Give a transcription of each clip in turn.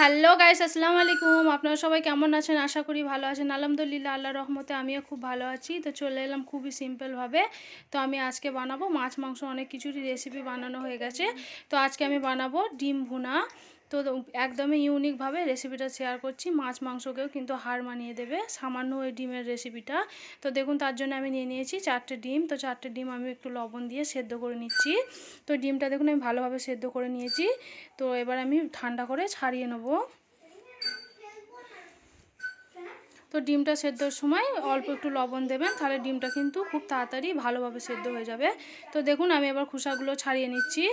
Hello guys, আসসালামু আলাইকুম। আপনারা সবাই কেমন আছেন? আশা করি ভালো আছেন। আলহামদুলিল্লাহ, আল্লাহর রহমতে আমিও খুব ভালো আছি। তো চলে এলাম খুবই সিম্পলভাবে। তো আমি আজকে বানাবো মাছ মাংস, অনেক কিছুরই রেসিপি বানানো হয়ে গেছে। তো আজকে আমি বানাবো ডিম ভুনা। তো একদমই ইউনিকভাবে রেসিপিটা শেয়ার করছি। মাছ মাংসকেও কিন্তু হার মানিয়ে দেবে সামান্য ওই ডিমের রেসিপিটা। তো দেখুন, তার জন্য আমি নিয়ে নিয়েছি 4টে ডিম। তো 4টে ডিম আমি একটু লবণ দিয়ে সেদ্ধ করে নিচ্ছি। তো ডিমটা দেখুন আমি ভালোভাবে সেদ্ধ করে নিয়েছি। তো এবার আমি ঠান্ডা করে ছাড়িয়ে নেব। তো ডিমটা সেদ্ধর সময় অল্প একটু লবণ দেবেন, তাহলে ডিমটা কিন্তু খুব তাড়াতাড়ি ভালোভাবে সেদ্ধ হয়ে যাবে। তো দেখুন আমি এবার খোসাগুলো ছাড়িয়ে নিচ্ছি।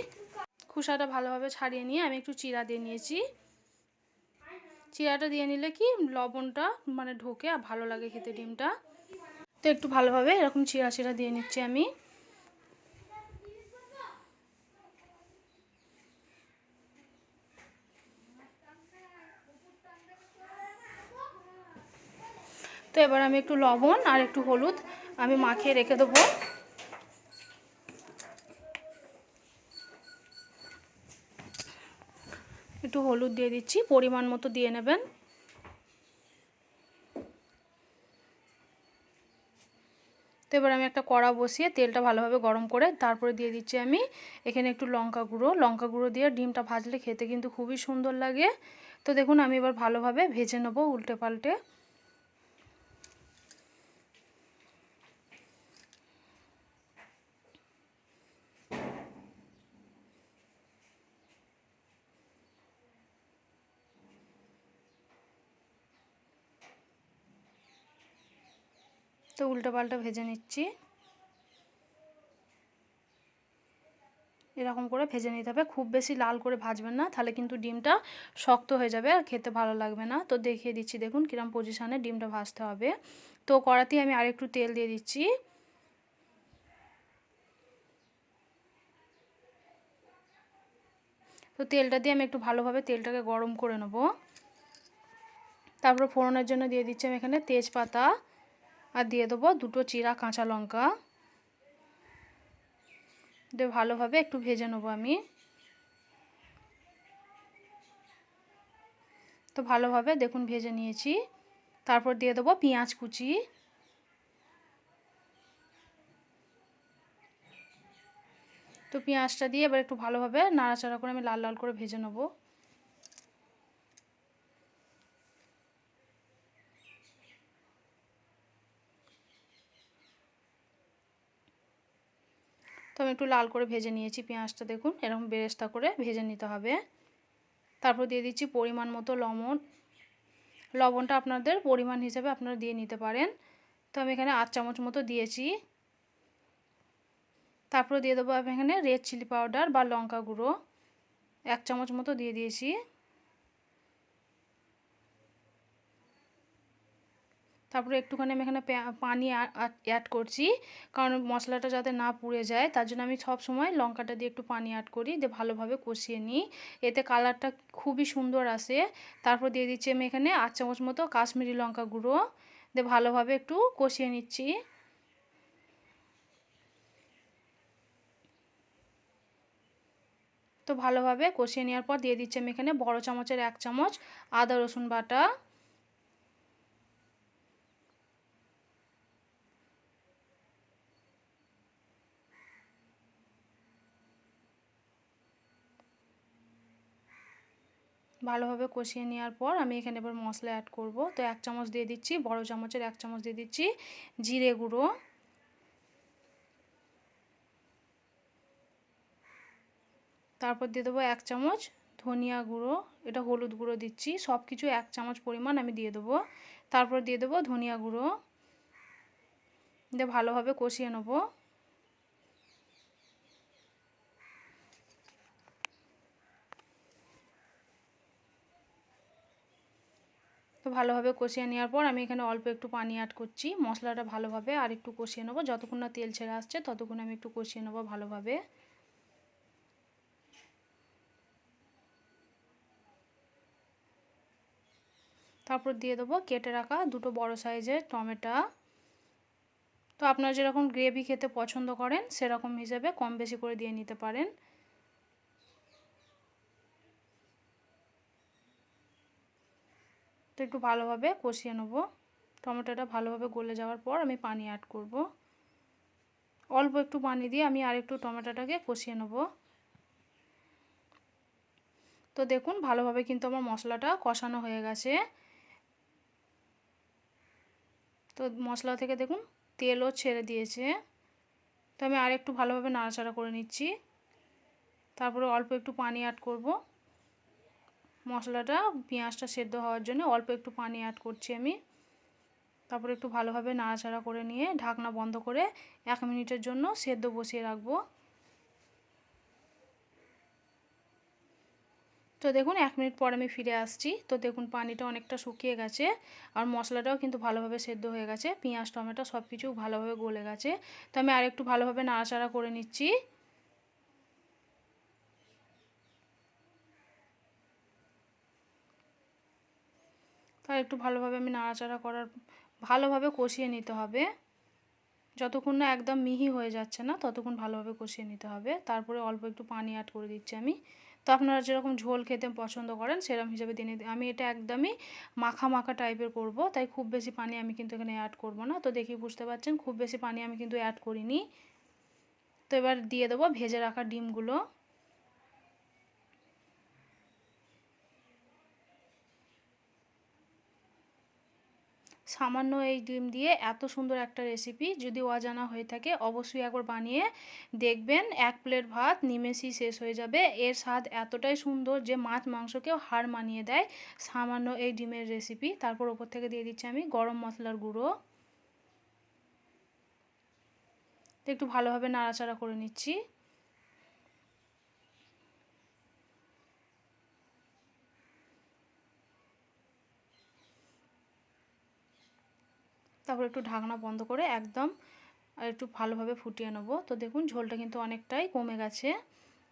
খোসাটা ভালোভাবে ছাড়িয়ে নিয়ে আমি একটু চিড়া দিয়ে নিয়েছি। চিড়াটা দিয়ে নিলে কি লবণটা ঢোকে আর ভালো লাগে খেতে ডিমটা। তো একটু ভালোভাবে এরকম চিড়া চিড়া দিয়ে নিচ্ছি আমি। তো এবার আমি একটু লবণ আর একটু হলুদ আমি মাখিয়ে রেখে দেবো। একটু হলুদ দিয়ে দিচ্ছি, পরিমাণ মতো দিয়ে নেবেন। তো এবার আমি একটা কড়া বসিয়ে তেলটা ভালোভাবে গরম করে তারপরে দিয়ে দিচ্ছি আমি এখানে একটু লঙ্কা গুঁড়ো দিয়ে ডিমটা ভাজলে খেতে কিন্তু খুবই সুন্দর লাগে। তো দেখুন আমি এবার ভালোভাবে ভেজে নেবো উল্টে পাল্টে। তো উল্টে পাল্টে ভেজে নিচ্ছি। এরকম করে ভেজে নিতে হবে, খুব বেশি লাল করে ভাজবেন না, তাহলে কিন্তু ডিমটা শক্ত হয়ে যাবে আর খেতে ভালো লাগবে না। তো দেখিয়ে দিচ্ছি দেখুন কিরম পজিশানে ডিমটা ভাজতে হবে। তো কড়াতেই আমি আরেকটু তেল দিয়ে দিচ্ছি। তো তেলটা দিয়ে আমি একটু ভালোভাবে তেলটাকে গরম করে নেব। তারপর ফোড়নের জন্য দিয়ে দিচ্ছি আমি এখানে তেজপাতা আর দিয়ে দেবো 2টো চিরা কাঁচা লঙ্কা দিয়ে ভালোভাবে একটু ভেজে নেবো আমি। তো ভালোভাবে দেখুন ভেজে নিয়েছি। তারপর দিয়ে দেবো পেঁয়াজ কুচি। তো পেঁয়াজটা দিয়ে এবার একটু ভালোভাবে নাড়াচাড়া করে আমি লাল লাল করে ভেজে নেবো। তো আমি একটু লাল করে ভেজে নিয়েছি পেঁয়াজটা, দেখুন এরকম বেরেস্তা করে ভেজে নিতে হবে। তারপর দিয়ে দিচ্ছি পরিমাণ মতো লবণটা আপনাদের পরিমাণ হিসেবে আপনারা দিয়ে নিতে পারেন। তো আমি এখানে 8 চামচ মতো দিয়েছি। তারপর দিয়ে দেবো আমি এখানে রেড চিলি পাউডার বা লঙ্কা গুঁড়ো 1 চামচ মতো দিয়ে দিয়েছি। তারপরে একটুখানি আমি এখানে পানি অ্যাড করছি, কারণ মশলাটা যাতে না পুড়ে যায় তার জন্য আমি সব সময় লঙ্কাটা দিয়ে একটু পানি অ্যাড করি, দিয়ে ভালোভাবে কষিয়ে নিই, এতে কালারটা খুবই সুন্দর আসে। তারপর দিয়ে দিচ্ছি আমি এখানে 8 চামচ মতো কাশ্মীরি লঙ্কা গুঁড়ো, দিয়ে ভালোভাবে একটু কষিয়ে নিচ্ছি। তো ভালোভাবে কষিয়ে নেওয়ার পর দিয়ে দিচ্ছি আমি এখানে বড় চামচের 1 চামচ আদা রসুন বাটা। ভালোভাবে কষিয়ে নেওয়ার পর আমি এখানে এবার মশলা অ্যাড করব। তো 1 চামচ দিয়ে দিচ্ছি, বড় চামচের 1 চামচ দিয়ে দিচ্ছি জিরে গুঁড়ো। তারপর দিয়ে দেবো 1 চামচ ধনিয়া গুঁড়ো, এটা হলুদ গুঁড়ো দিচ্ছি, সব কিছু 1 চামচ পরিমাণ আমি দিয়ে দেবো। তারপর দিয়ে দেবো ধনিয়া গুঁড়ো, দিয়ে ভালোভাবে কষিয়ে নেব। তো ভালোভাবে কষিয়ে নেওয়ার পর আমি এখানে অল্প একটু পানি অ্যাড করছি, মশলাটা ভালোভাবে আর একটু কষিয়ে নেবো, যতক্ষণ না তেল ছেড়ে আসছে ততক্ষণ আমি একটু কষিয়ে নেবো ভালোভাবে। তারপর দিয়ে দেবো কেটে রাখা 2টো বড় সাইজের টমেটো। তো আপনারা যেরকম গ্রেভি খেতে পছন্দ করেন সেরকম হিসেবে কম বেশি করে দিয়ে নিতে পারেন। তো একটু ভালোভাবে কষিয়ে নেব। টমেটোটা ভালোভাবে গলে যাওয়ার পর আমি পানি অ্যাড করব। অল্প একটু পানি দিয়ে আমি আরেকটু টমেটোটাকে কষিয়ে নেব। তো দেখুন ভালোভাবে কিন্তু আমার মশলাটা কষানো হয়ে গেছে। তো মশলা থেকে দেখুন তেলও ছেড়ে দিয়েছে। তো আমি আরেকটু ভালোভাবে নাড়াচাড়া করে নিচ্ছি। তারপরে অল্প একটু পানি অ্যাড করব। মশলাটা পেঁয়াজটা সেদ্ধ হওয়ার জন্য অল্প একটু পানি অ্যাড করছি আমি। তারপরে একটু ভালোভাবে নাড়াচাড়া করে নিয়ে ঢাকনা বন্ধ করে 1 মিনিটের জন্য সেদ্ধ বসিয়ে রাখবো। তো দেখুন 1 মিনিট পর আমি ফিরে আসছি। তো দেখুন পানিটা অনেকটা শুকিয়ে গেছে আর মশলাটাও কিন্তু ভালোভাবে সেদ্ধ হয়ে গেছে। পেঁয়াজ টমেটো সব কিছু ভালোভাবে গলে গেছে। তো আমি আরেকটু ভালোভাবে নাড়াচাড়া করে নিচ্ছি। তো একটু ভালোভাবে আমি নাড়াচাড়া ভালোভাবে কষিয়ে নিতে হবে। যতক্ষণ না একদম মিহি হয়ে যাচ্ছে না ততক্ষণ ভালোভাবে কষিয়ে নিতে হবে। তারপরে অল্প একটু পানি অ্যাড করে দিচ্ছি আমি। তো আপনারা যেরকম ঝোল খেতে পছন্দ করেন সেরকম হিসেবে দিয়ে নিতে। আমি এটা একদমই মাখা মাখা টাইপের করব, তাই খুব বেশি পানি আমি কিন্তু এখানে অ্যাড করব না। তো দেখি বুঝতে পারছেন খুব বেশি পানি আমি কিন্তু অ্যাড করিনি। তো এবার দিয়ে দেবো ভেজে রাখা ডিমগুলো। সামান্য এই ডিম দিয়ে এত সুন্দর একটা রেসিপি যদি অজানা হয়ে থাকে অবশ্যই একবার বানিয়ে দেখবেন। 1 প্লেট ভাত নিমেষেই শেষ হয়ে যাবে। এর স্বাদ এতটাই সুন্দর যে মাছ মাংসকেও হার মানিয়ে দেয় সামান্য এই ডিমের রেসিপি। তারপর ওপর থেকে দিয়ে দিচ্ছি আমি গরম মশলার গুঁড়ো। তো একটু ভালোভাবে নাড়াচাড়া করে নিচ্ছি। তারপর একটু ঢাকনা বন্ধ করে একদম আর একটু ভালোভাবে ফুটিয়ে নেব। তো দেখুন ঝোলটা কিন্তু অনেকটাই কমে গেছে।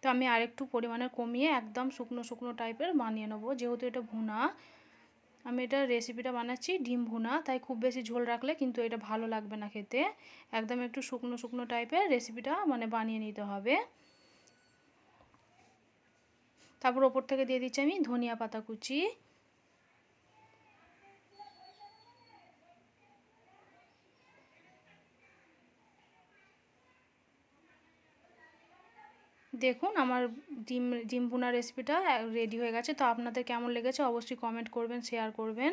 তো আমি আরেকটু পরিমাণে কমিয়ে একদম শুকনো শুকনো টাইপের বানিয়ে নেব। যেহেতু এটা ভুনা, আমি এটা রেসিপিটা বানাচ্ছি ডিম ভুনা, তাই খুব বেশি ঝোল রাখলে কিন্তু এটা ভালো লাগবে না খেতে। একদম একটু শুকনো শুকনো টাইপের রেসিপিটা বানিয়ে নিতে হবে। তারপর ওপর থেকে দিয়ে দিচ্ছি আমি ধনিয়া পাতা কুচি। দেখুন আমার ডিম ভুনা রেসিপিটা রেডি হয়ে গেছে। তো আপনাদের কেমন লেগেছে অবশ্যই কমেন্ট করবেন, শেয়ার করবেন।